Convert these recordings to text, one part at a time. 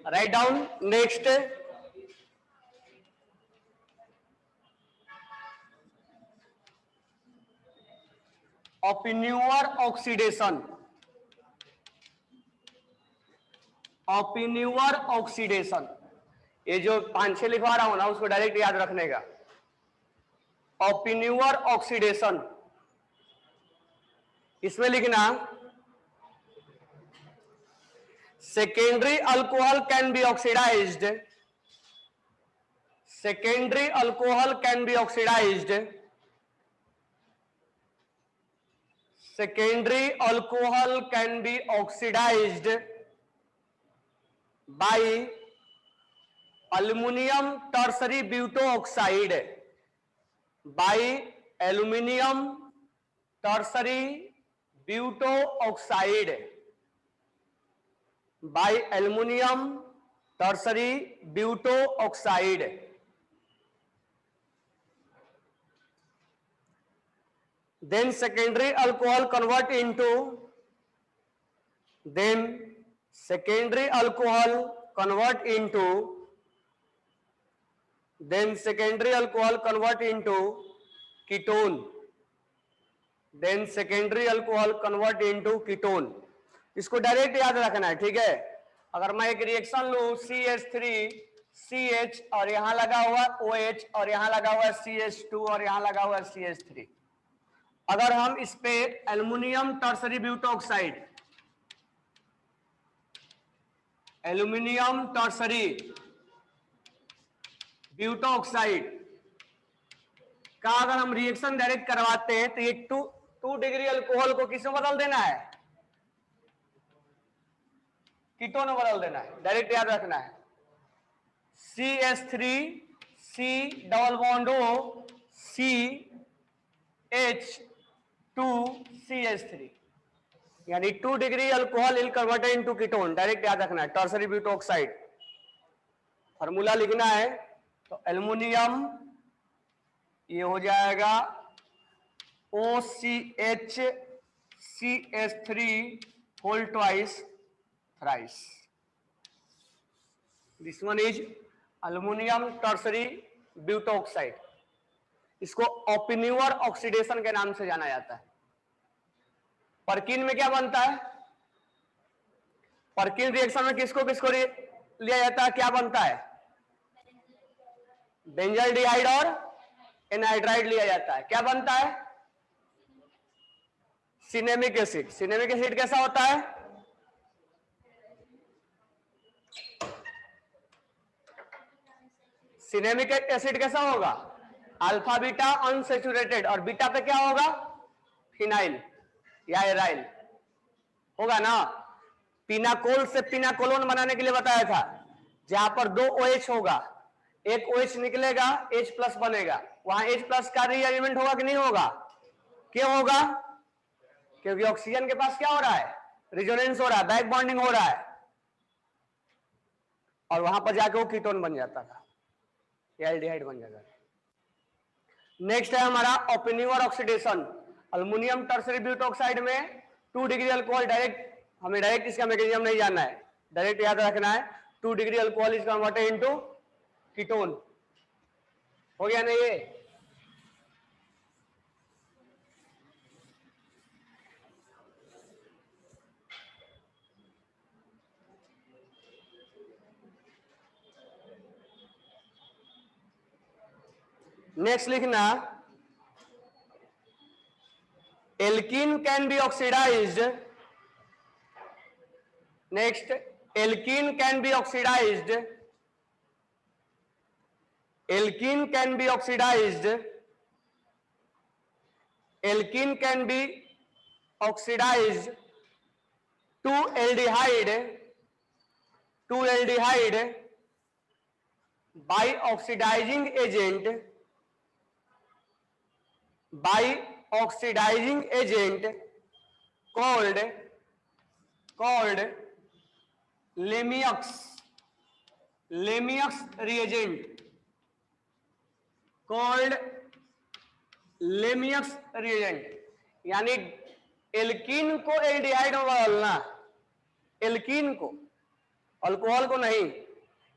Right down. Next, Oppenauer oxidation. Oppenauer oxidation, ये जो 5-6 लिखवा रहा हूं ना उसको डायरेक्ट याद रखने का। ओपिन्यूअर ऑक्सीडेशन, इसमें लिखना secondary alcohol can be oxidised, secondary alcohol can be oxidised, secondary alcohol can be oxidized by aluminum tertiary butoxide, by aluminum tertiary butoxide, by aluminum tertiary butoxide. Then secondary alcohol convert into, then secondary alcohol convert into, then secondary alcohol convert into ketone, then secondary alcohol convert into ketone. इसको direct याद रखना है, ठीक है। अगर मैं एक reaction लूं CH3CH और यहां लगा हुआ OH और यहां लगा हुआ CH2 और यहां लगा हुआ CH3, अगर हम इस पे aluminium tertiary butoxide, aluminium tertiary butoxide का अगर हम रिएक्शन डायरेक्ट करवाते हैं तो ये 2 डिग्री अल्कोहल को किसमें बदल देना है? कीटोन में बदल देना है, डायरेक्ट याद रखना है। CH3 C double bond O CH2 CH3, यानी 2 डिग्री अल्कोहल इल कन्वर्टेड इनटू कीटोन, डायरेक्ट याद रखना है। टर्सरी ब्यूटोक्साइड फार्मूला लिखना है तो एल्युमिनियम ये हो जाएगा OCH CH3 whole twice thrice. This one is aluminium tertiary butoxide. इसको ओपिन्यूअर ऑक्सीडेशन के नाम से जाना जाता है। परकिन में क्या बनता है? परकिन रिएक्शन में किसको किसको लिया जाता है, क्या बनता है? बेंजल्डिहाइड और एनहाइड्राइड लिया जाता है। क्या बनता है? Cinnamic acid. सिनेमिक एसिड कैसा होता है? सिनेमिक एसिड कैसा होगा? अल्फा बीटा अनसैचुरेटेड, और बीटा पे क्या होगा? फिनाइल या एराइल होगा ना। पिनाकोल से पिनाकोलोन बनाने के लिए बताया था, जहां पर 2 OH होगा, एक OH निकलेगा, H प्लस बनेगा, वहां H प्लस का रीअरेंजमेंट होगा कि नहीं होगा? क्यों होगा? क्योंकि ऑक्सीजन के पास क्या हो रहा है? रिजोनेंस हो रहा है, बैक बॉन्डिंग हो रहा है, और वहां पर जाके वो कीटोन बन जाता था, एल्डिहाइड बन जाता था। नेक्स्ट है हमारा Oppenauer oxidation. Aluminium tertiary butoxide में 2 डिग्री अल्कोहल, डायरेक्ट हमें डायरेक्ट इसका मैकेनिज्म नहीं जानना है, डायरेक्ट याद रखना है 2 degree alcohol is converted into ketone. हो गया ना ये? नेक्स्ट लिखना alkene can be oxidised. Next, alkene can be oxidised, alkene can be oxidised, alkene can be oxidised to aldehyde, to aldehyde by oxidizing agent, by oxidizing agent called Lamiux, Lamiux reagent, called Lamiux reagent। यानी alkene को aldehyde में बदलना, alkene को alcohol को नहीं।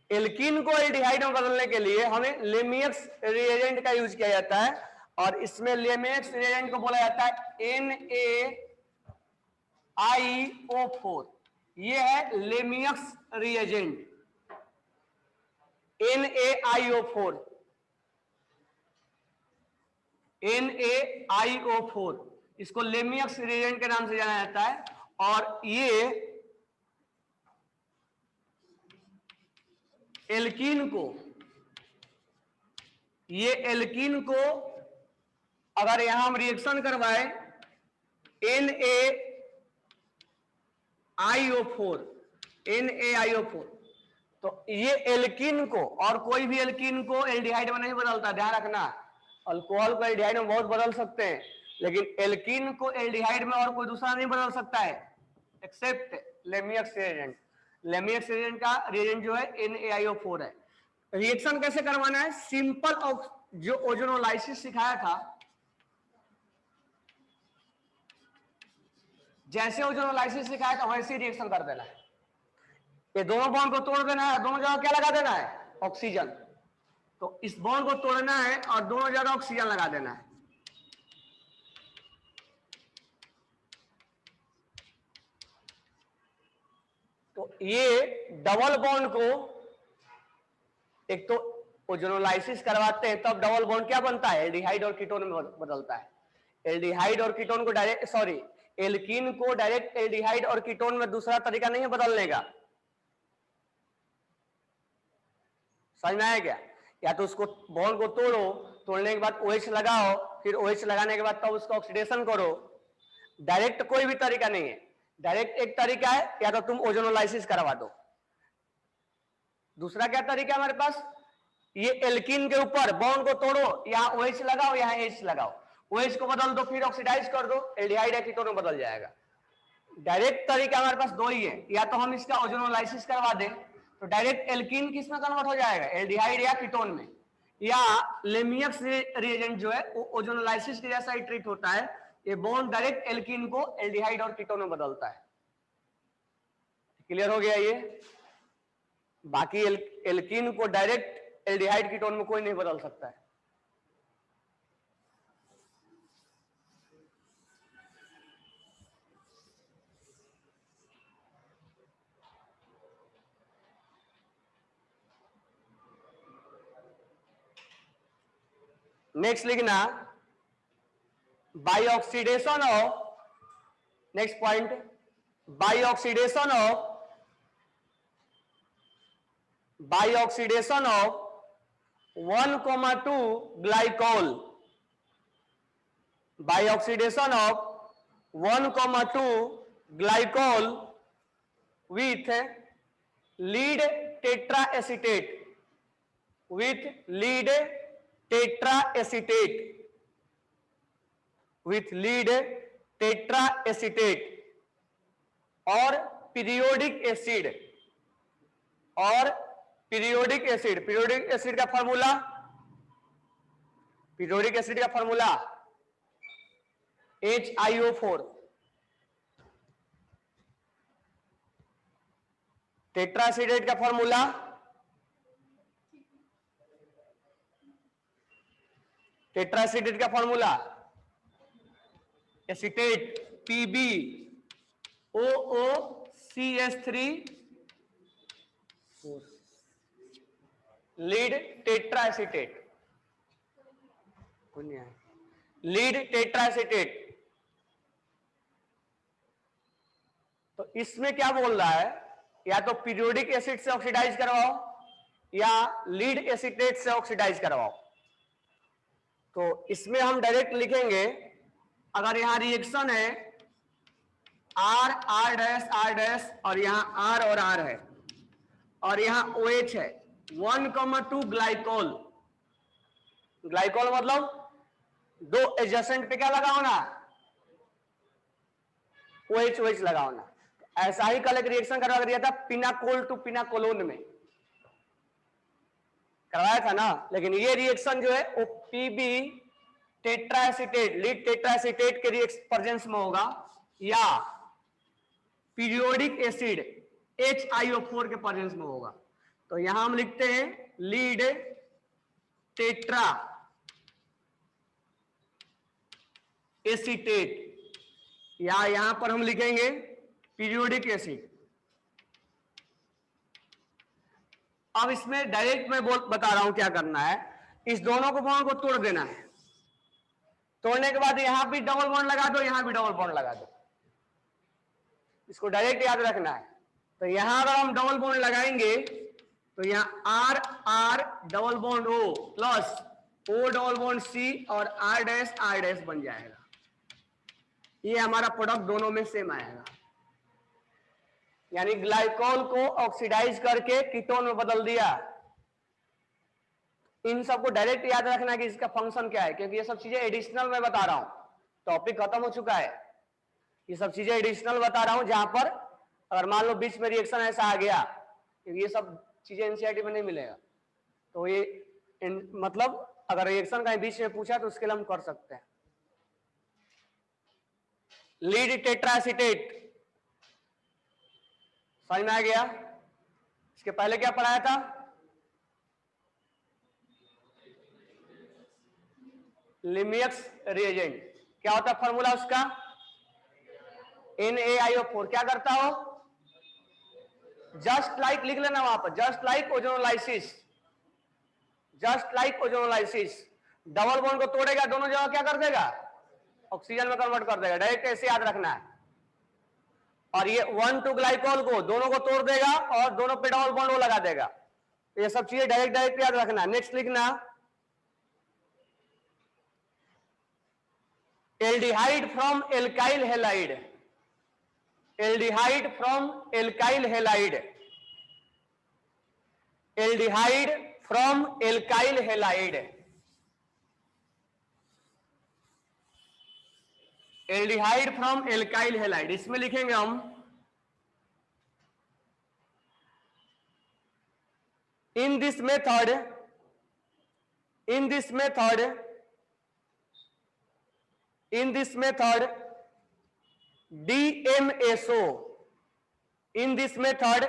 Alkene को aldehyde में बदलने के लिए हमें लेमियक्स रिएजेंट का यूज किया जाता है, और इसमें लेमियक्स रिएजेंट को बोला जाता है NaIO4। ये है लेमियक्स रिएजेंट NaIO4। NaIO4 इसको लेमियक्स रिएजेंट के नाम से जाना जाता है। और ये एल्कीन को अगर यहां हम रिएक्शन करवाएं NaIO4 तो ये एल्कीन को, और कोई भी एल्कीन को एल्डिहाइड में नहीं बदलता, ध्यान रखना। अल्कोहल को एल्डिहाइड में बहुत बदल सकते हैं, लेकिन एल्कीन को एल्डिहाइड में और कोई दूसरा नहीं बदल सकता है एक्सेप्ट लेमियक्स रिएजेंट। लेमियक्स रिएजेंट का रिएजेंट जो है NaIO4 है। रिएक्शन कैसे करवाना है? सिंपल जो ओजोनोलाइसिस सिखाया था, जैसे ओजोनोलाइसिस सिखाया था वैसे रिएक्शन कर देना है। ये दोनों बॉन्ड को तोड़ देना है, दोनों जगह क्या लगा देना है? ऑक्सीजन। तो इस बॉन्ड को तोड़ना है और दोनों जगह ऑक्सीजन लगा देना है। तो ये डबल बॉन्ड को, एक तो ओजोनोलाइसिस करवाते हैं तब डबल बॉन्ड क्या बनता है? एल्डिहाइड और कीटोन में बदलता है। एल्डिहाइड और कीटोन को डायरेक्ट, सॉरी, एल्कीन को डायरेक्ट एल्डिहाइड और कीटोन में दूसरा तरीका नहीं है बदलने का। समझ में आया क्या? या तो उसको बॉन्ड को तोड़ो, तोड़ने के बाद OH लगाओ, फिर OH लगाने के बाद तब उसका ऑक्सीडेशन करो। डायरेक्ट कोई भी तरीका नहीं है। डायरेक्ट एक तरीका है, या तो तुम ओजोनोलाइसिस करवा दो। दूसरा क्या तरीका है हमारे पास? ये एल्कीन के ऊपर बॉन्ड को तोड़ो, यहां OH लगाओ, यहां H लगाओ, OH को बदल दो, फिर ऑक्सीडाइज कर दो, एल्डिहाइड या कीटोन में बदल जाएगा। डायरेक्ट तरीका हमारे पास दो ही है, या तो हम इसका ओजोनोलाइसिस करवा दें तो डायरेक्ट एल्कीन किस में कन्वर्ट हो जाएगा? एल्डिहाइड या कीटोन में। या लेमियक्स रिएजेंट जो है वो ओजोनोलाइसिस के जैसा ही ट्रीट होता है, ये बॉन्ड डायरेक्ट एल्कीन को एल्डिहाइड और कीटोन में बदलता है। क्लियर हो गया ये? बाकी एल्कीन को डायरेक्ट एल्डिहाइड कीटोन में कोई नहीं बदल सकता है। नेक्स्ट लिखना, by oxidation of, next point, by oxidation of 1,2 glycol, by oxidation of 1,2 glycol with lead tetraacetate, with lead tetraacetate, with lead tetraacetate और पीरियोडिक एसिड, और पीरियोडिक एसिड, पीरियोडिक एसिड का फार्मूला, पीरियोडिक एसिड का formula HiO4, tetraacetate का formula tetraacetate का formula acetate PbOOCH3 lead tetraacetate, lead tetraacetate. तो इसमें क्या बोल रहा है? या तो पीरियोडिक एसिड से ऑक्सीडाइज करवाओ या लीड एसिटेट से ऑक्सीडाइज करवाओ। तो इसमें हम डायरेक्ट लिखेंगे, अगर यहां रिएक्शन है R R dash R dash और यहां R और R है और यहां OH है, 1,2 ग्लाइकोल, ग्लाइकोल मतलब दो एडजेसेंट पे क्या लगाओ ना? OH लगाओ ना। ऐसा ही कल एक रिएक्शन करवा दिया था पिनाकोल टू पिनाकोलोन में करवाया था ना, लेकिन ये रिएक्शन जो है वो PB टेट्राएसिटेट, लीड टेट्राएसिटेट के प्रेजेंस में होगा, या पीरियोडिक एसिड HiO4 के प्रेजेंस में होगा। तो यहां हम लिखते हैं लीड टेट्रा एसीटेट, या यहां पर हम लिखेंगे पीरियोडिक एसिड। अब इसमें डायरेक्ट मैं बता रहा हूं क्या करना है। इस दोनों को बॉन्ड को तोड़ देना है। तोड़ने के बाद यहां भी डबल बॉन्ड लगा दो, यहां भी डबल बॉन्ड लगा दो। इसको डायरेक्ट याद रखना है। तो यहां अगर हम डबल बॉन्ड लगाएंगे तो यहां R R double bond O plus O double bond C और आर डैश बन जाएगा। ये हमारा प्रोडक्ट दोनों में सेम आएगा, यानी ग्लाइकोल को ऑक्सीडाइज करके कीटोन में बदल दिया। इन सबको डायरेक्ट याद रखना कि इसका फंक्शन क्या है, क्योंकि ये सब चीजें एडिशनल मैं बता रहा हूं, टॉपिक खत्म हो चुका है। ये सब चीजें एडिशनल बता रहा हूं, जहां पर अगर मान लो बीच में रिएक्शन ऐसा आ गया, क्योंकि ये सब चीजें एनसीईआरटी में नहीं मिलेगा, तो ये मतलब अगर रिएक्शन का बीच में पूछा तो उसके लिए हम कर सकते हैं। लीड टेट्राएसीटेट समझ में आ गया। इसके पहले क्या पढ़ाया था? लिमियक्स रिएजेंट। क्या होता है फॉर्मूला उसका? NaIO4 क्या करता हो? जस्ट लाइक लिख लेना वहां पर, just like ozonolysis, just like ozonolysis. Double bond को तोड़ेगा, दोनों जगह क्या कर देगा? ऑक्सीजन में कन्वर्ट कर देगा। डायरेक्ट ऐसे याद रखना है। और ये 1,2 ग्लाइकोल को दोनों को तोड़ देगा और दोनों पे डबल बॉन्ड वो लगा देगा। ये सब चीजें डायरेक्ट याद रखना। नेक्स्ट लिखना aldehyde from alkyl halide, aldehyde from alkyl halide, aldehyde from alkyl halide, aldehyde from alkyl halide. इसमें लिखेंगे हम in this method DMSO, in this method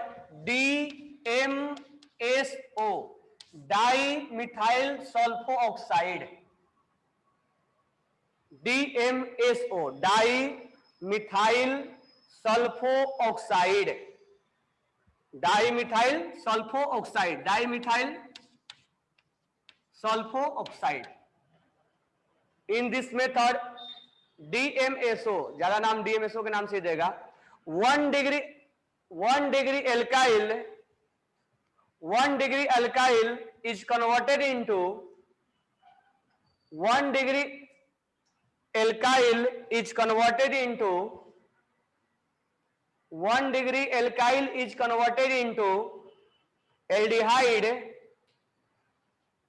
DMSO, dimethyl sulfoxide, DMSO, dimethyl sulfoxide, dimethyl sulpho oxide, dimethyl sulpho oxide. In this method DMSO, ज्यादा नाम DMSO के नाम से देगा। 1 degree alkyl, 1 degree alkyl is converted into 1 degree alkyl is converted into 1 degree alkyl is converted into aldehyde,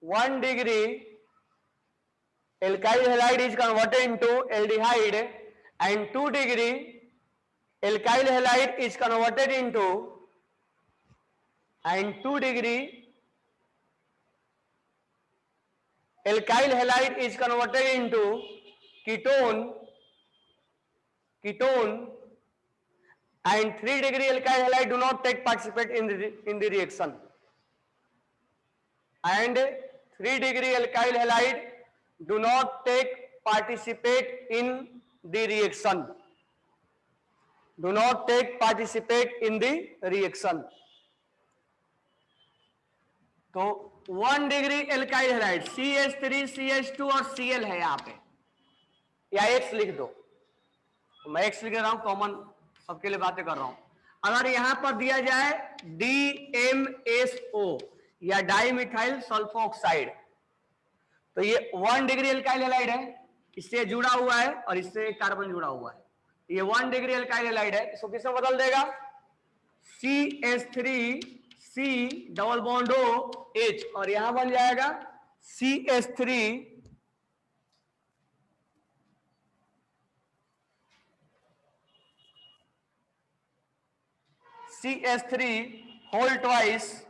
1 degree alkyl halide is converted into aldehyde, and 2 degree alkyl halide is converted into, and 2 degree alkyl halide is converted into ketone, and 3 degree alkyl halide do not take participate in the reaction, and 3 degree alkyl halide do not take participate in the reaction, do not take participate in the reaction। तो 1 degree alkyl halide CH3 CH2 और Cl है यहां पे, या X लिख दो, मैं X लिख रहा हूं, कॉमन सबके लिए बातें कर रहा हूं। अगर यहां पर दिया जाए DMSO या डाइमिथाइल सल्फोऑक्साइड, तो ये 1 डिग्री एल्काइल हैलाइड है, इससे जुड़ा हुआ है और इससे कार्बन जुड़ा हुआ है। ये 1 डिग्री एल्काइल हैलाइड है, इसको किसमें बदल देगा? CH3C डबल बॉन्ड OH, और यहां बन जाएगा CH3 होल ट्वाइस,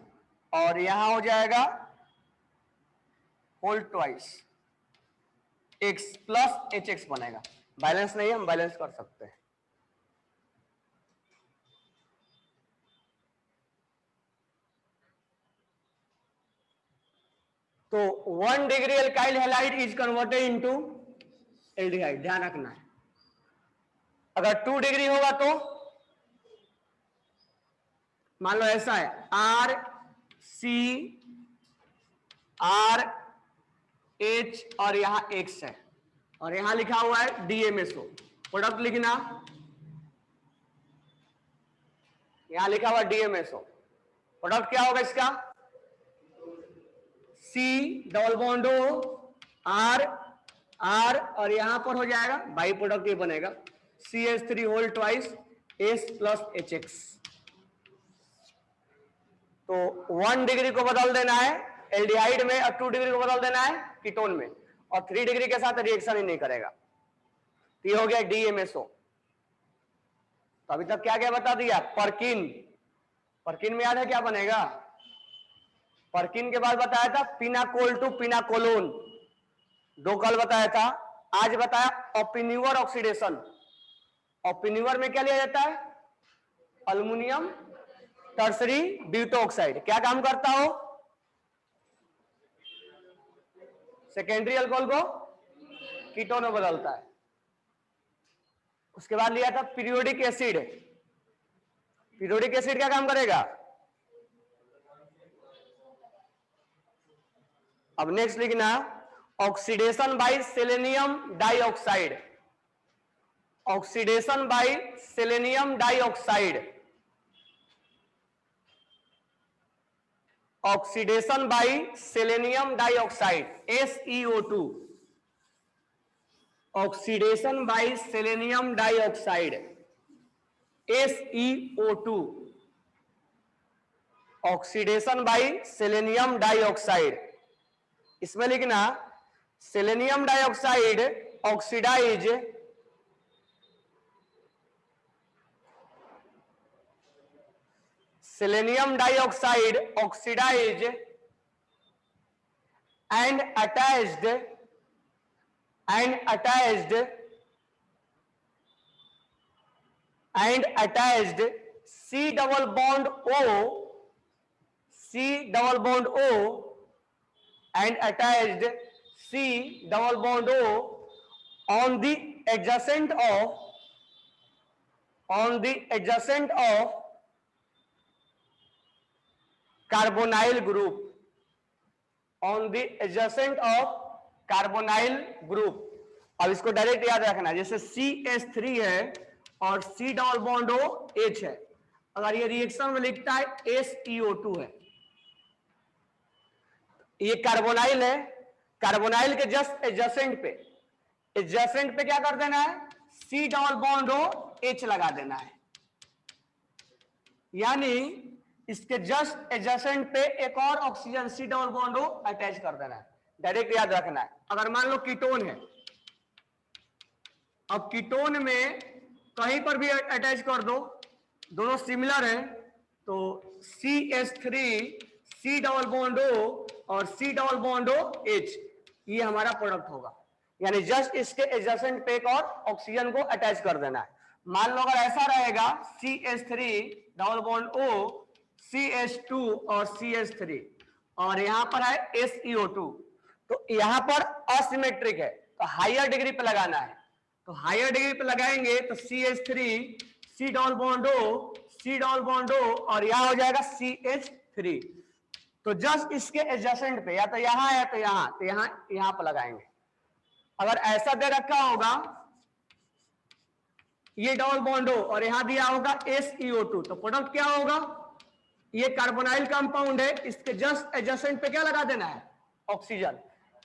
और यहां हो जाएगा whole twice X plus HX बनेगा। बैलेंस नहीं है, हम बैलेंस कर सकते हैं। तो 1 degree alkyl halide is converted into aldehyde, ध्यान रखना है। अगर 2 डिग्री होगा तो मान लो ऐसा है आर सी आर एच और यहां एक्स है और यहां लिखा हुआ है डीएमएसओ। प्रोडक्ट लिखना, यहां लिखा हुआ डीएमएसओ। प्रोडक्ट क्या होगा इसका? C double bond O R R और यहां पर हो जाएगा बाई प्रोडक्ट ये बनेगा CH3 whole twice S plus H X. तो 1 डिग्री को बदल देना है एल्डिहाइड में और 2 डिग्री को बदल देना है कीटोन में, और 3 डिग्री के साथ रिएक्शन ही नहीं करेगा। तो ये हो गया डीएमएसओ। तो अभी तक क्या क्या बता दिया? परकिन, परकिन में याद है क्या बनेगा? परकिन के बाद बताया था पिनाकोल टू पिनाकोलोन, 2 कल बताया था। आज बताया ओपिन्यूअर ऑक्सीडेशन। ओपिन्यूअर में क्या लिया जाता है? Aluminium tertiary butoxide. क्या काम करता हो? सेकेंडरी अल्कोहल को कीटोन में बदलता है। उसके बाद लिया था पीरियोडिक एसिड। पीरियोडिक एसिड क्या काम करेगा? अब नेक्स्ट लिखना oxidation by selenium dioxide. Oxidation by selenium dioxide, oxidation by selenium dioxide SeO2। Oxidation by selenium dioxide SeO2। Oxidation by selenium dioxide, इसमें लिखना selenium dioxide oxidise selenium dioxide oxidized and attached C double bond O and attached C double bond O on the adjacent of carbonyl group, on the adjacent of carbonyl group। अब इसको direct याद रखना, जैसे CH3 है और C double bond O H है, अगर ये रिएक्शन में लिखता है SeO2 है, ये कार्बोनाइल है, कार्बोनाइल के जस्ट एडजेसेंट पे क्या कर देना है? C double bond O H लगा देना है, यानी इसके जस्ट एडजेसेंट पे एक और oxygen C double bond O attach कर देना है। डायरेक्ट याद रखना है। अगर मान लो कीटोन है, अब कीटोन में कहीं पर भी अटैच कर दो, दोनों सिमिलर है, तो CH3 C double bond O और C double bond O H, ये हमारा प्रोडक्ट होगा। यानी जस्ट इसके एडजेसेंट पे एक और ऑक्सीजन को अटैच कर देना है। मान लो अगर ऐसा रहेगा CH3 double bond O CH2 और CH3 और यहां पर है SeO2, तो यहां पर असिमेट्रिक है, तो हायर डिग्री पे लगाना है। तो हायर डिग्री पे लगाएंगे तो CH3 C double bond O और यहां हो जाएगा CH3। तो जस्ट इसके एडजेसेंट पे या तो यहां है तो यहां, तो यहां पर लगाएंगे। अगर ऐसा दे रखा होगा ये डबल बॉन्ड O और यहां दिया होगा SeO2, तो प्रोडक्ट क्या होगा? ये कार्बोनाइल कंपाउंड है, इसके जस्ट एडजेसेंट पे क्या लगा देना है? ऑक्सीजन।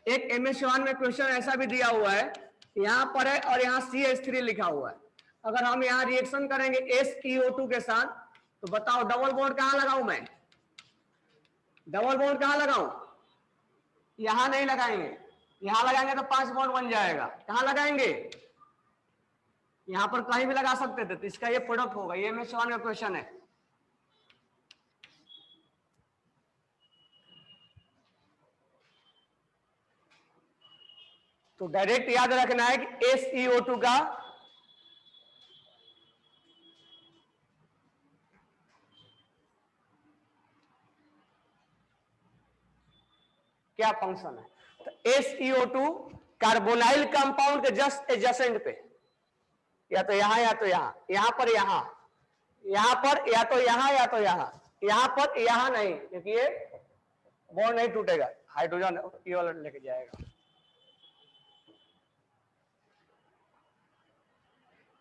एक MS1 में क्वेश्चन ऐसा भी दिया हुआ है, यहां पर है और यहां CH3 लिखा हुआ है। अगर हम यहां रिएक्शन करेंगे SeO2 के साथ, तो बताओ डबल बॉन्ड कहां लगाऊं मैं? डबल बॉन्ड कहां लगाऊं? यहां नहीं लगाएंगे, यहां लगाएंगे तो 5 बॉन्ड बन जाएगा। कहां लगाएंगे? यहां पर कहीं भी लगा सकते थे, तो इसका ये प्रोडक्ट होगा। ये MS1 का क्वेश्चन है। तो डायरेक्ट याद रखना है कि SeO2 का क्या फंक्शन है? तो SeO2 कार्बोनाइल कंपाउंड के जस्ट एडजेसेंट पे, या तो यहां या तो यहां, यहां पर यहां, यहां पर या तो यहां या तो यहां पर यहां नहीं, क्योंकि ये बॉन्ड नहीं टूटेगा, हाइड्रोजन ये वाला लेके जाएगा।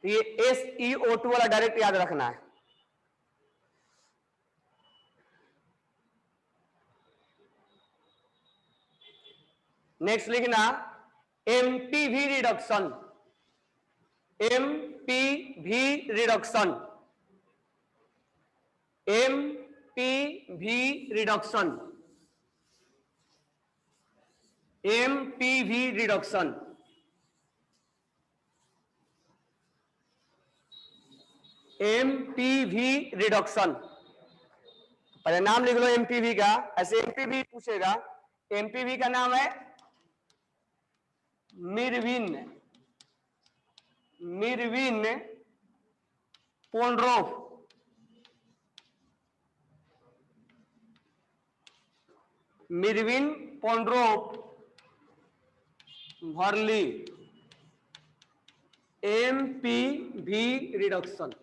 तो ये SeO2 वाला डायरेक्ट याद रखना है। नेक्स्ट लिखना MPV reduction, MPV reduction, MPV reduction, MPV reduction, MPV reduction. पहले नाम लिख लो MPV का, ऐसे MPV पूछेगा। MPV का नाम है Meerwein, Meerwein Ponndorf, Meerwein Ponndorf Verley, MPV reduction,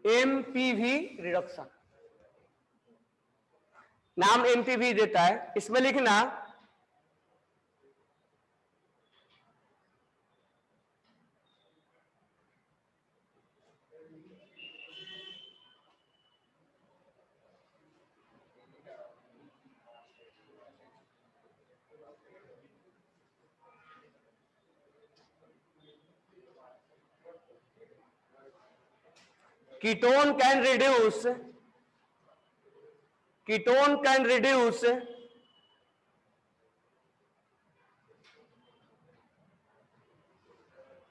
MPV reduction. नाम MPV देता है, इसमें लिखना ketone can reduce, ketone can reduce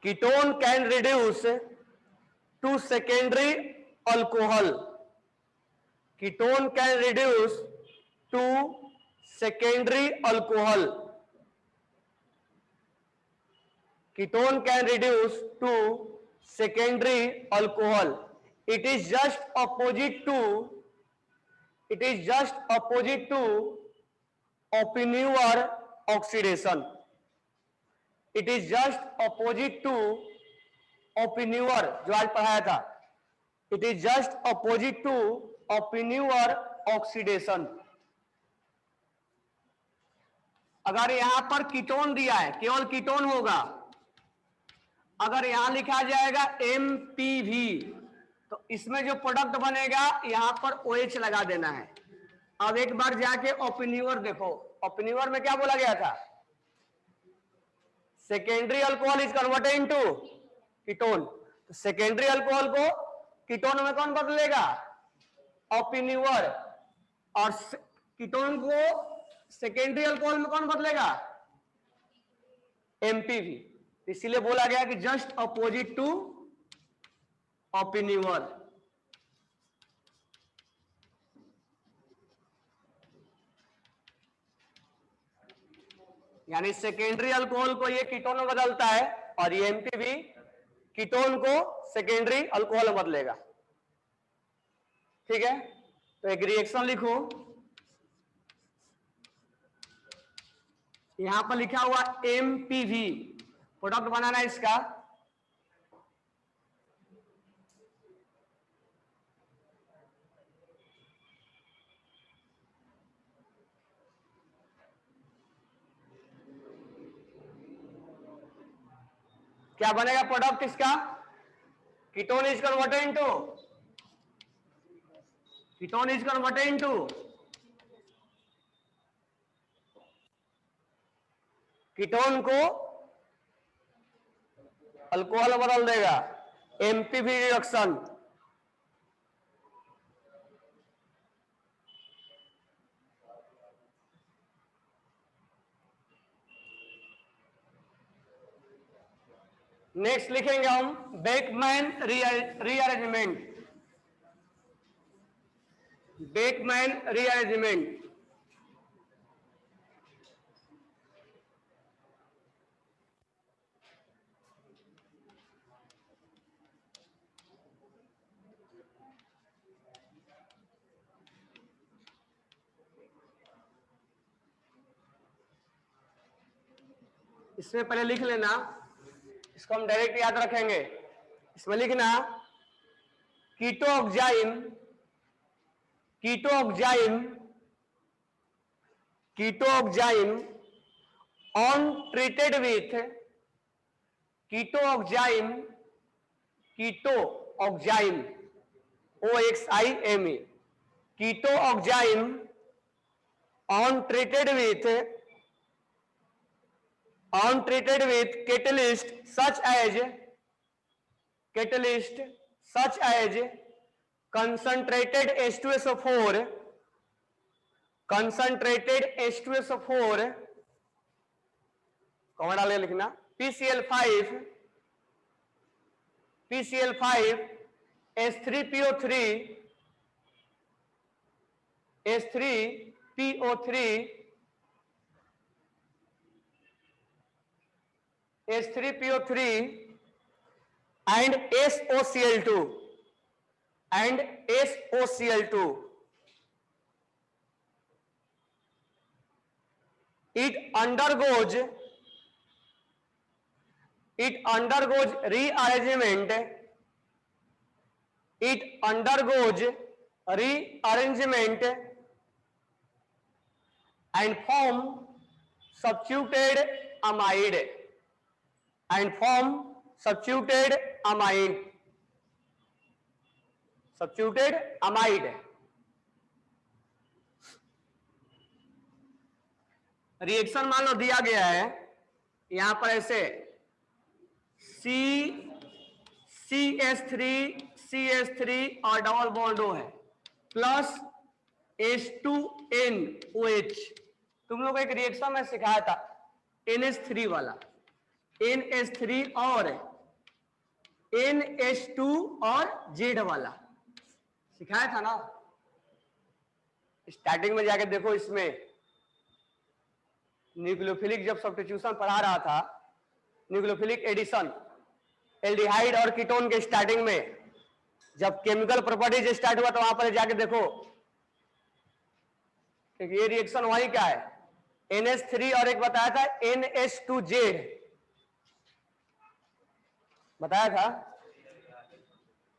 ketone can reduce to secondary alcohol, ketone can reduce to secondary alcohol, ketone can reduce to secondary alcohol. It is just opposite to, it is just opposite to opineuar oxidation, it is just opposite to opineuar जो आज पढ़ाया था, it is just opposite to opineuar oxidation। अगर यहां पर ketone दिया है, केवल कीटोन होगा। अगर यहां लिखा जाएगा MPV, तो इसमें जो प्रोडक्ट बनेगा यहां पर OH लगा देना है। अब एक बार जाके ओपिन्यूअर देखो, ओपिन्यूअर में क्या बोला गया था? Secondary alcohol is converted into ketone. तो सेकेंडरी अल्कोहल को कीटोन में कौन बदलेगा? ओपिन्यूअर। और कीटोन को सेकेंडरी अल्कोहल में कौन बदलेगा? MPV। इसीलिए बोला गया कि जस्ट अपोजिट टू ओपिन्यूअर। यानी सेकेंडरी अल्कोहल को ये कीटोन में बदलता है और ये MPV कीटोन को सेकेंडरी अल्कोहल में बदलेगा। ठीक है, तो एक रिएक्शन लिखो, यहां पर लिखा हुआ MPV, प्रोडक्ट बनाना है इसका। क्या बनेगा प्रोडक्ट इसका? Ketone is converted into, ketone is converted into ketone को अल्कोहल बदल देगा, MPV रिडक्शन। नेक्स्ट लिखेंगे हम बेकमैन रीअरेंजमेंट, बेकमैन रीअरेंजमेंट। इसमें पहले लिख लेना, इसको हम डायरेक्ट याद रखेंगे। इसमें लिखना ketoxime, ketoxime, ketoxime on treated with, ketoxime, ketoxime OXIME, ketoxime on treated with catalyst such as concentrated H2SO4, concentrated H2SO4, कौन डालेगा लिखना, PCl5, PCl5, H3PO3, H3PO3, H3PO3 and SOCl2, and SOCl2. It undergoes rearrangement, it undergoes rearrangement and form substituted amide, and form substituted amide, substituted amide. Reaction मान लो दिया गया है यहां पर ऐसे CH3 और डबल बॉन्ड O है प्लस H2NOH। तुम लोग एक रिएक्शन में सिखाया था NH3 वाला, NH3 और NH2 और Z वाला सिखाया था ना। स्टार्टिंग में जाके देखो, इसमें न्यूक्लियोफिलिक जब सब्स्टिट्यूशन पढ़ा रहा था, न्यूक्लियोफिलिक एडिशन एल्डिहाइड और कीटोन के स्टार्टिंग में जब केमिकल प्रॉपर्टीज स्टार्ट हुआ तो वहां पर जाके देखो कि ये रिएक्शन वही क्या है, NH3 और एक बताया था NH2Z बताया था,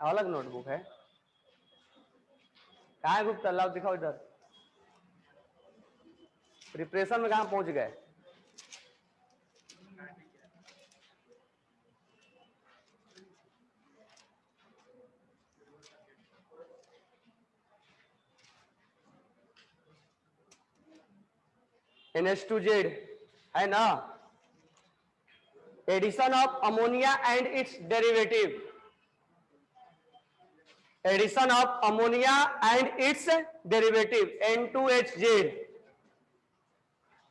अलग नोटबुक है, कहाँ है गुप्ता, लाओ दिखाओ इधर, प्रिपरेशन में कहां पहुंच गए। NH2Z है ना, addition of ammonia and its derivative, addition of ammonia and its derivative N2HZ।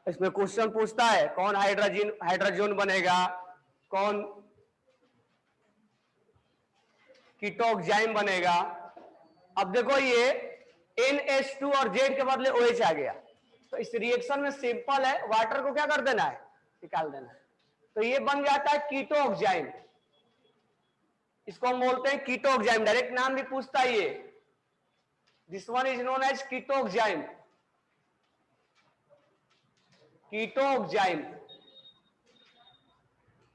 इसमें क्वेश्चन पूछता है कौन हाइड्रोजन बनेगा, कौन कीटोऑक्साइम बनेगा। अब देखो ये NH2 और Z के बदले OH आ गया, तो इस रिएक्शन में सिंपल है, वाटर को क्या कर देना है, निकाल देना है, तो ये बन जाता है कीटोऑक्साइम। इसको हम बोलते हैं कीटोऑक्साइम, डायरेक्ट नाम भी पूछता है ये, this one is known as ketoxime, ketoxime.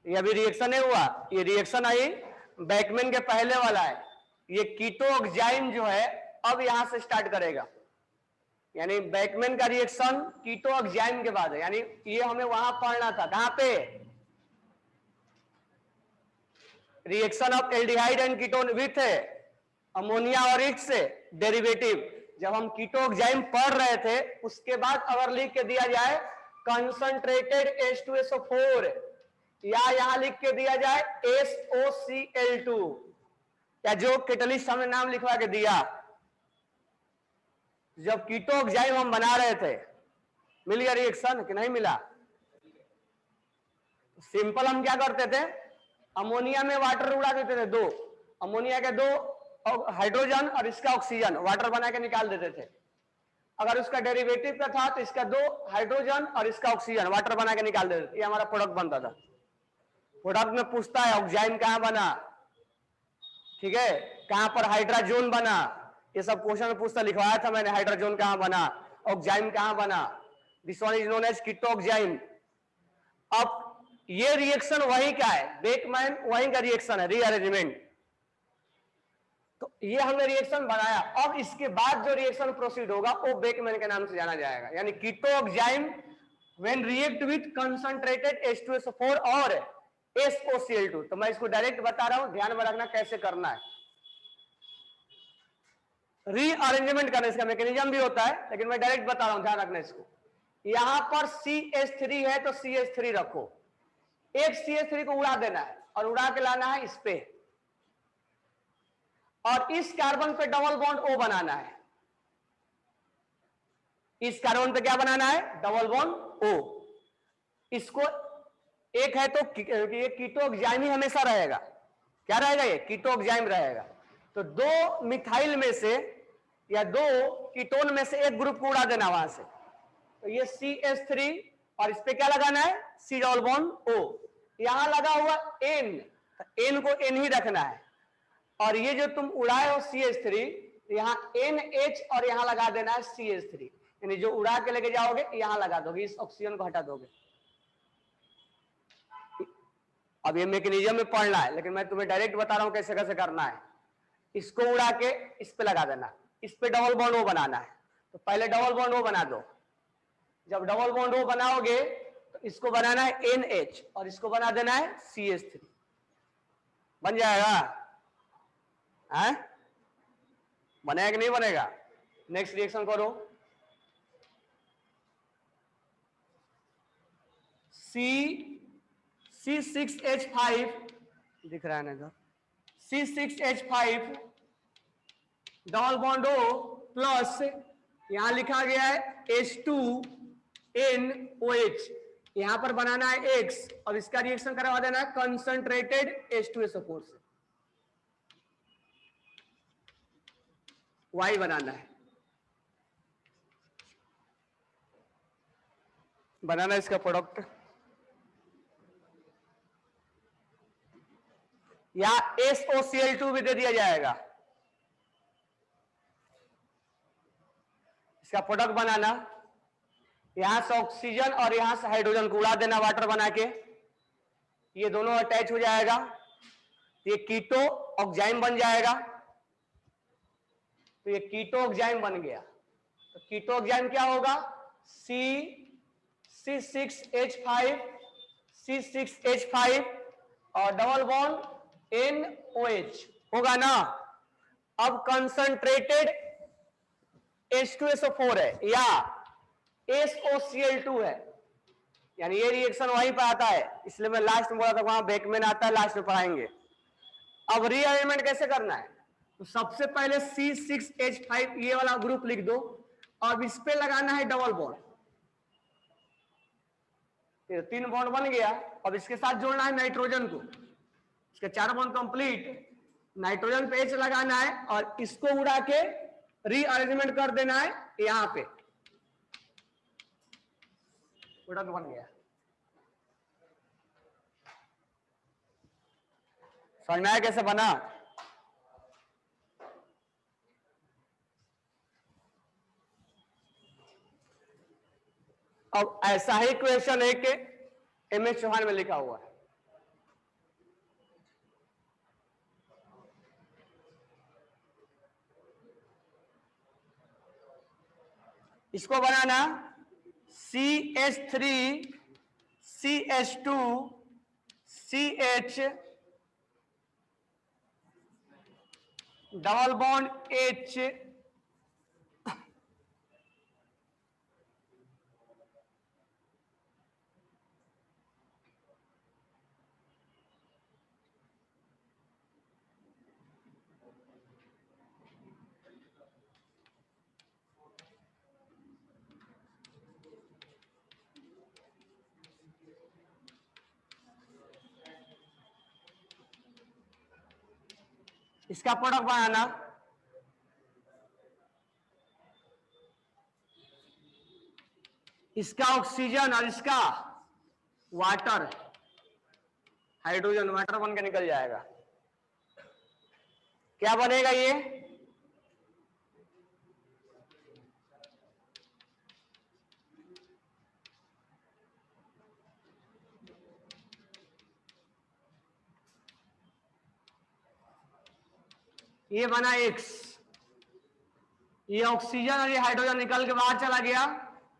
ये अभी रिएक्शन नहीं हुआ, ये रिएक्शन आई बैकमैन के पहले वाला है, ये कीटोऑक्साइम जो है अब यहां से स्टार्ट करेगा, यानी बैकमैन का रिएक्शन कीटोऑक्साइम के बाद है, यानी ये हमें वहां पढ़ना था, कहां पे, reaction of aldehyde and ketone with ammonia और इट्स डेरिवेटिव। जब हम कीटोऑक्साइम पढ़ रहे थे उसके बाद अगर लिख के दिया जाए कंसंट्रेटेड H2SO4 या यहां लिख के दिया जाए SOCl2 या जो कैटलिस्ट हमने नाम लिखवा के दिया, जब कीटोऑक्साइम हम बना रहे थे मिल गया रिएक्शन कि नहीं मिला। सिंपल हम क्या करते थे, अमोनिया में वाटर उड़ा देते थे, दो अमोनिया के दो हाइड्रोजन और इसका ऑक्सीजन वाटर बना के निकाल देते थे। अगर उसका डेरिवेटिव का था तो इसका दो हाइड्रोजन और इसका ऑक्सीजन वाटर बना के निकाल देते थे, ये हमारा प्रोडक्ट बनता था। प्रोडक्ट में पूछता है ऑक्साइम कहां बना, ठीक है, कहां पर हाइड्रोजन बना, ये सब क्वेश्चन में पूछता, लिखवाया था मैंने, हाइड्रोजन कहां बना, ऑक्साइम कहां बना, this one is known as ketoxime. अब ये रिएक्शन वही का है, बेकमैन वही का रिएक्शन है, रीअरेंजमेंट। तो ये हमने रिएक्शन बनाया, अब इसके बाद जो रिएक्शन प्रोसीड होगा वो बेकमैन के नाम से जाना जाएगा, यानी ketoxime when react with concentrated H2SO4 और SOCl2। तो मैं इसको डायरेक्ट बता रहा हूं, ध्यान में रखना कैसे करना है। रीअरेंजमेंट करने इसका मैकेनिज्म भी होता है, लेकिन मैं डायरेक्ट बता रहा हूं, ध्यान रखना इसको। यहां पर CH3 है तो CH3 रखो, एक CH3 को उड़ा देना है और उड़ा के लाना है इस पे, और इस कार्बन पे डबल बॉन्ड O बनाना है। इस कार्बन पे क्या बनाना है? Double bond O। इसको एक है तो ये कीटोएंजाइम ही हमेशा रहेगा। क्या रहेगा? ये कीटोएंजाइम रहेगा। तो दो मिथाइल में से या दो कीटोन में से एक ग्रुप को उड़ा देना वहां से, तो ये CH3 और इस पे क्या लगाना है? C double bond O। यहां लगा हुआ N, N को N ही रखना है, और ये जो तुम उड़ाए हो CH3, यहां NH और यहां लगा देना है CH3, यानी जो उड़ा के लेके जाओगे यहां लगा दोगे, इस ऑक्सीजन को हटा दोगे। अब ये मैकेनिज्म में पढ़ना है, लेकिन मैं तुम्हें डायरेक्ट बता रहा हूं कैसे कैसे करना है। इसको उड़ा के इस पे लगा देना, इस पे डबल बॉन्ड O बनाना है। तो पहले डबल बॉन्ड O बना दो। जब डबल बॉन्ड O बनाओगे तो इसको बनाना है NH और इसको बना देना है CH3। बन जाएगा? है? बनेगा कि नहीं बनेगा? नेक्स्ट रिएक्शन करो। C6H5 दिख रहा है ना इधर, C6H5 double bond O plus यहां लिखा गया है H2NOH, यहां पर बनाना है X और इसका रिएक्शन करवा देना है कंसंट्रेटेड H2SO4 से, Y बनाना है। बनाना इसका प्रोडक्ट, या SOCl2 भी दे दिया जाएगा। इसका प्रोडक्ट बनाना, यहां से ऑक्सीजन और यहां से हाइड्रोजन को उड़ा देना वाटर बना के, ये दोनों अटैच हो जाएगा, ये कीटो ऑक्साइम बन जाएगा। तो ये कीटो ऑक्साइम बन गया। तो कीटो ऑक्साइम क्या होगा? C6H5 और डबल बॉन्ड NOH होगा ना। अब कंसंट्रेटेड H2SO4 है या SOCl2 है, यानी ये रिएक्शन वहीं पर आता है, इसलिए मैं लास्ट में बोला था वहां बेकमैन आता है, लास्ट में पढ़ाएंगे। अब रीअरेंजमेंट कैसे करना है? तो सबसे पहले C6H5 ये वाला ग्रुप लिख दो, और इस पे लगाना है डबल बॉन्ड, फिर 3 बॉन्ड बन गया। अब इसके साथ जोड़ना है नाइट्रोजन को, इसके 4 बॉन्ड कंप्लीट, नाइट्रोजन पे H लगाना है और इसको उड़ा के रीअरेंजमेंट कर देना है यहां पे, प्रोडक्ट बन गया। समझ में आया कैसे बना? अब ऐसा ही क्वेश्चन है कि MS चौहान में लिखा हुआ है, इसको बनाना CH3 CH2 CH double bond H इसका प्रोडक्ट बनाना, इसका ऑक्सीजन और इसका वाटर, हाइड्रोजन वाटर बन के निकल जाएगा। क्या बनेगा ये? ये बना X, ये ऑक्सीजन और ये हाइड्रोजन निकल के बाहर चला गया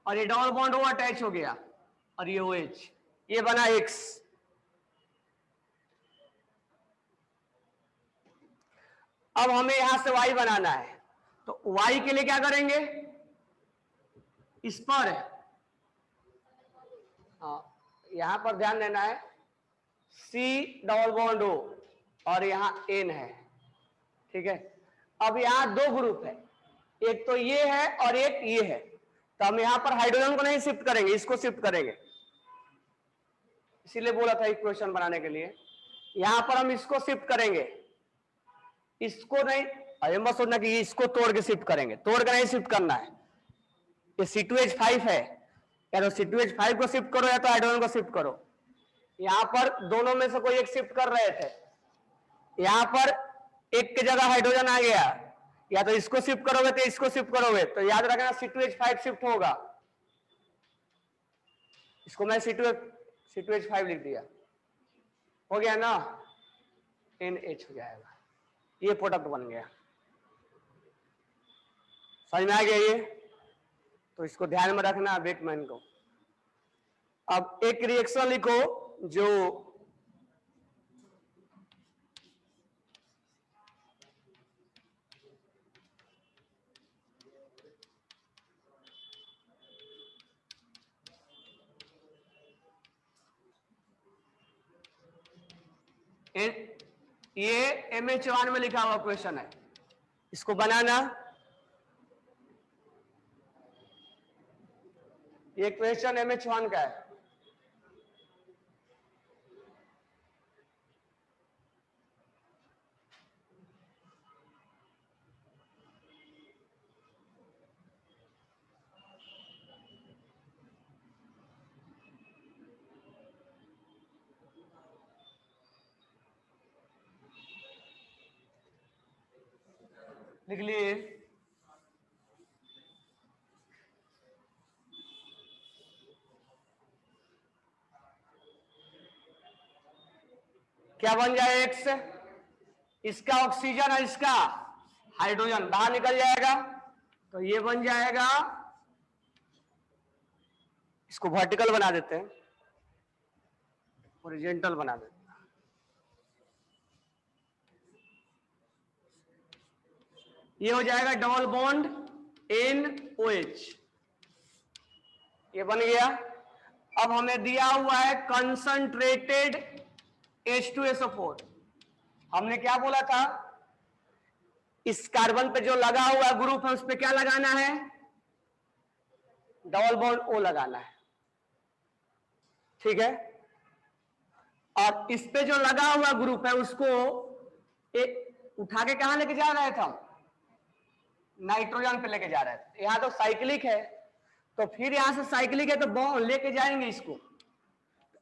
और ये डबल बॉन्ड O अटैच हो गया और ये OH, ये बना X। अब हमें यहां से Y बनाना है, तो Y के लिए क्या करेंगे, इस पर यहां पर ध्यान देना है, C डबल बॉन्ड O और यहां N है, ठीक है। अब यहां दो ग्रुप है, एक तो ये है और एक ये है, तो हम यहां पर हाइड्रोजन को नहीं शिफ्ट करेंगे, इसको शिफ्ट करेंगे, इसीलिए बोला था इक्वेशन बनाने के लिए। यहां पर हम इसको शिफ्ट करेंगे, इसको नहीं, अरे मत सोचना कि इसको तोड़ के शिफ्ट करेंगे, तोड़ के नहीं शिफ्ट करना है। ये C2H5 है, या तो C2H5 को शिफ्ट करो या तो हाइड्रोजन को शिफ्ट करो। यहां पर दोनों में से कोई एक शिफ्ट कर रहे थे, यहां पर एक की जगह हाइड्रोजन आ गया, या तो इसको शिफ्ट करोगे तो इसको शिफ्ट करोगे, तो याद रखना C2H5 शिफ्ट होगा। इसको मैं C2H5 लिख दिया, हो गया ना, NH हो जाएगा, ये प्रोडक्ट बन गया। समझ में आ गया ये, तो इसको ध्यान में रखना बेकमैन को। अब एक रिएक्शन लिखो जो ये MH1 में लिखा हुआ क्वेश्चन है, इसको बनाना। ये क्वेश्चन MH1 का है। लिख लिए, क्या बन जाए X, इसका ऑक्सीजन और इसका हाइड्रोजन बाहर निकल जाएगा, तो ये बन जाएगा, इसको वर्टिकल बना देते हैं, हॉरिजॉन्टल बना देते हैं। ये हो जाएगा डबल बॉन्ड NOH, ये बन गया। अब हमें दिया हुआ है कंसंट्रेटेड H2SO4। हमने क्या बोला था, इस कार्बन पे जो लगा हुआ ग्रुप है उस पे क्या लगाना है, डबल बॉन्ड O लगाना है, ठीक है। और इस पे जो लगा हुआ ग्रुप है उसको उठा के कहां लेके जा रहे थे हम, नाइट्रोजन पे लेके जा रहे थे। यहां तो साइक्लिक है, तो फिर यहां से साइक्लिक है तो बॉन्ड लेके जाएंगे,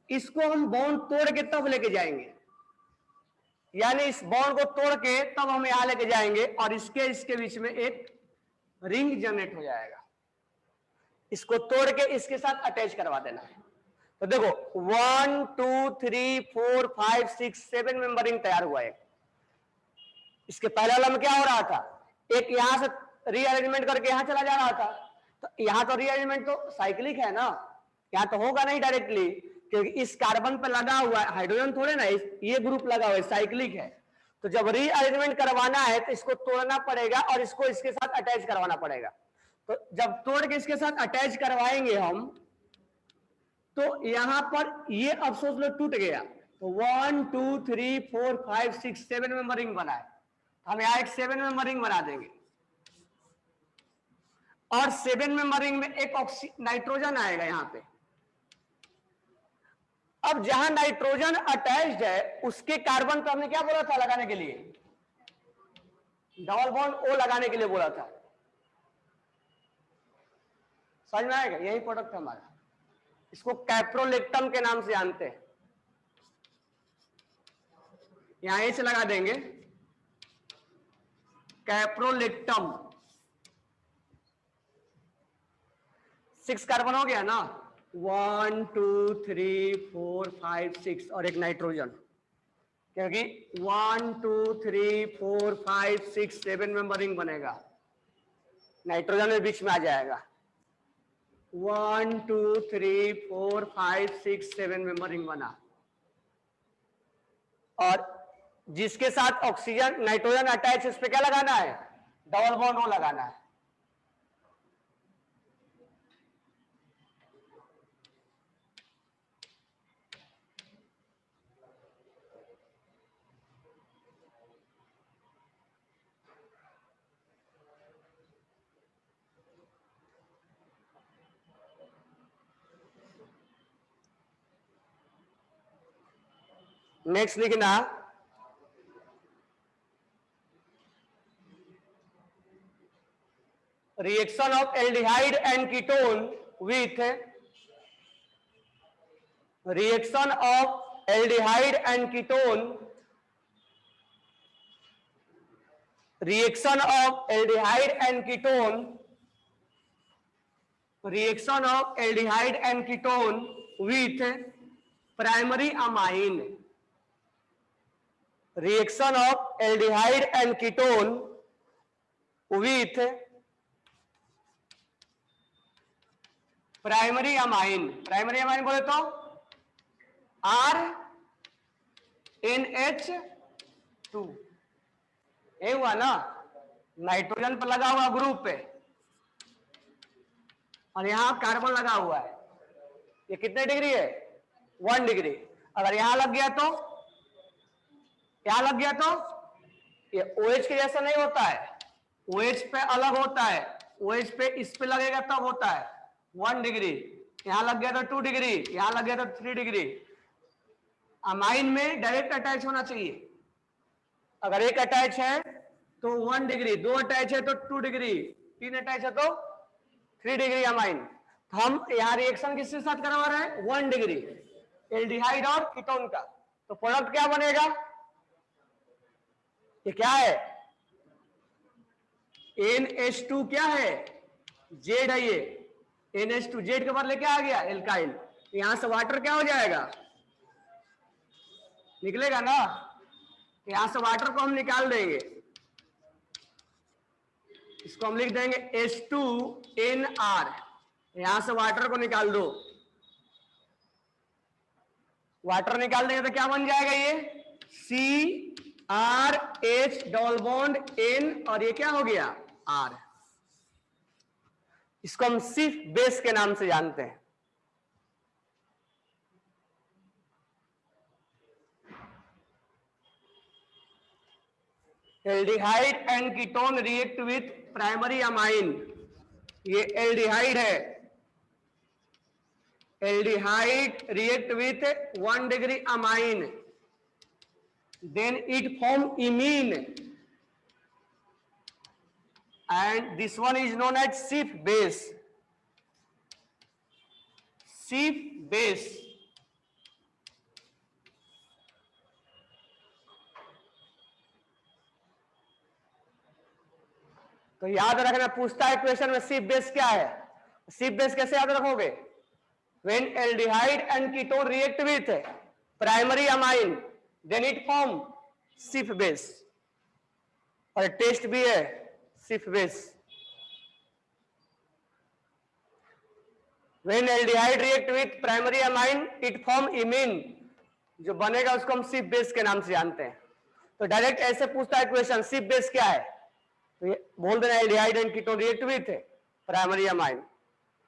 इसको हम बॉन्ड तोड़ के तब लेके जाएंगे, यानी इस बॉन्ड को तोड़ के तब हम यहां लेके जाएंगे और इसके बीच में एक रिंग जनरेट हो जाएगा, इसको तोड़ के इसके साथ अटैच करवा देना है। तो देखो 1 2 3 4 5 6 7 मेंबर रिंग तैयार हुआ है। इसके पहले वाला में क्या हो रहा था, एक यहां से रीअरेंजमेंट करके यहां चला जा रहा था, तो यहां तो रीअरेंजमेंट तो साइक्लिक है ना, यहां तो होगा नहीं डायरेक्टली, क्योंकि इस कार्बन पर लगा हुआ है हाइड्रोजन थोड़े ना, ये ग्रुप लगा हुआ है, साइक्लिक है। तो जब रीअरेंजमेंट करवाना है तो इसको तोड़ना पड़ेगा और इसको इसके साथ अटैच करवाना पड़ेगा। तो जब तोड़ के इसके साथ अटैच करवाएंगे हम, तो यहां पर ये अफसोस लो टूट गया, तो 1 2 3 4 5 6 7 मेंबर रिंग बना है, हम यहां एक 7 मेंबर रिंग बना देंगे और 7 मेंबर रिंग में एक नाइट्रोजन आएगा यहां पे। अब जहां नाइट्रोजन अटैच्ड है उसके कार्बन पर हमने क्या बोला था लगाने के लिए, डबल बॉन्ड O लगाने के लिए बोला था। समझ में आएगा, यही प्रोडक्ट है हमारा, इसको कैप्रोलेक्टम के नाम से जानते हैं। यहां H लगा देंगे, कैप्रोलेक्टम। 6 कार्बन हो गया ना, 1 2 3 4 5 6 और एक नाइट्रोजन, क्योंकि 1 2 3 4 5 6 7 में रिंग बनेगा, नाइट्रोजन में बीच में आ जाएगा। 1 2 3 4 5 6 7 में रिंग बना, और जिसके साथ ऑक्सीजन नाइट्रोजन अटैच, उस पर क्या लगाना है? डबल बॉन्ड ओ लगाना है। नेक्स्ट लिखना, reaction of aldehyde and ketone with, reaction of aldehyde and ketone, reaction of aldehyde and ketone, reaction of aldehyde and ketone with primary amine, reaction of aldehyde and ketone with primary amine, primary amine बोले तो RNH2, ये हुआ ना, nitrogen पर लगा हुआ group पे और यहां कार्बन लगा हुआ है, ये कितने डिग्री है? 1 डिग्री। अगर यहां लग गया तो, यहां लग गया तो ये OH के जैसा नहीं होता है, OH पे अलग होता है, OH पे इस पे लगेगा तब होता है 1 डिग्री, यहां लग गया तो 2 डिग्री, यहां लग गया तो 3 डिग्री। अमाइन में डायरेक्ट अटैच होना चाहिए, अगर एक अटैच है तो 1 डिग्री, 2 अटैच है तो 2 डिग्री, 3 अटैच है तो 3 डिग्री अमाइन। तो हम यहां रिएक्शन किसके साथ करवा रहे हैं? 1 डिग्री, एल्डिहाइड और कीटोन का। तो प्रोडक्ट क्या बनेगा? ये क्या है? NH2 क्या है? जेड है ये, NH2 जेड के बदले क्या आ गया? एल्काइल। यहां से वाटर क्या हो जाएगा? निकलेगा ना, यहां से वाटर को हम निकाल देंगे, इसको हम लिख देंगे H2NR, यहां से वाटर को निकाल दो, वाटर निकाल देंगे तो क्या बन जाएगा? ये CRH डबल बॉन्ड N, और ये क्या हो गया? R। इसको हम सिर्फ बेस के नाम से जानते हैं। Aldehyde and ketone react with primary amine, ये एल्डिहाइड है, aldehyde react with 1 degree amine, then it form imine, and this one is known as Schiff base, Schiff base। तो याद रखना, पूछता है क्वेश्चन में Schiff base क्या है। Schiff base कैसे याद रखोगे? when aldehyde and ketone react with primary amine, then it form Schiff base, और टेस्ट भी है Schiff base। when aldehyde react with primary amine, it form imine, जो बनेगा उसको हम Schiff base के नाम से जानते हैं। तो डायरेक्ट ऐसे पूछता है क्वेश्चन, Schiff base क्या है, तो ये बोल देना aldehyde and ketone react with primary amine,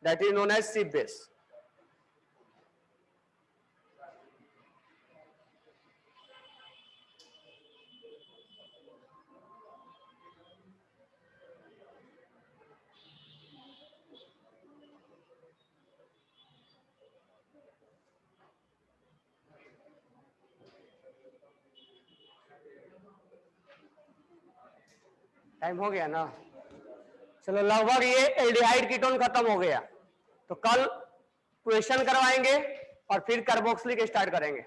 that is known as Schiff base। Time हो गया ना, चलो लगभग ये एल्डिहाइड कीटोन खत्म हो गया। तो कल क्वेश्चन करवाएंगे और फिर कार्बोक्सिलिक स्टार्ट करेंगे।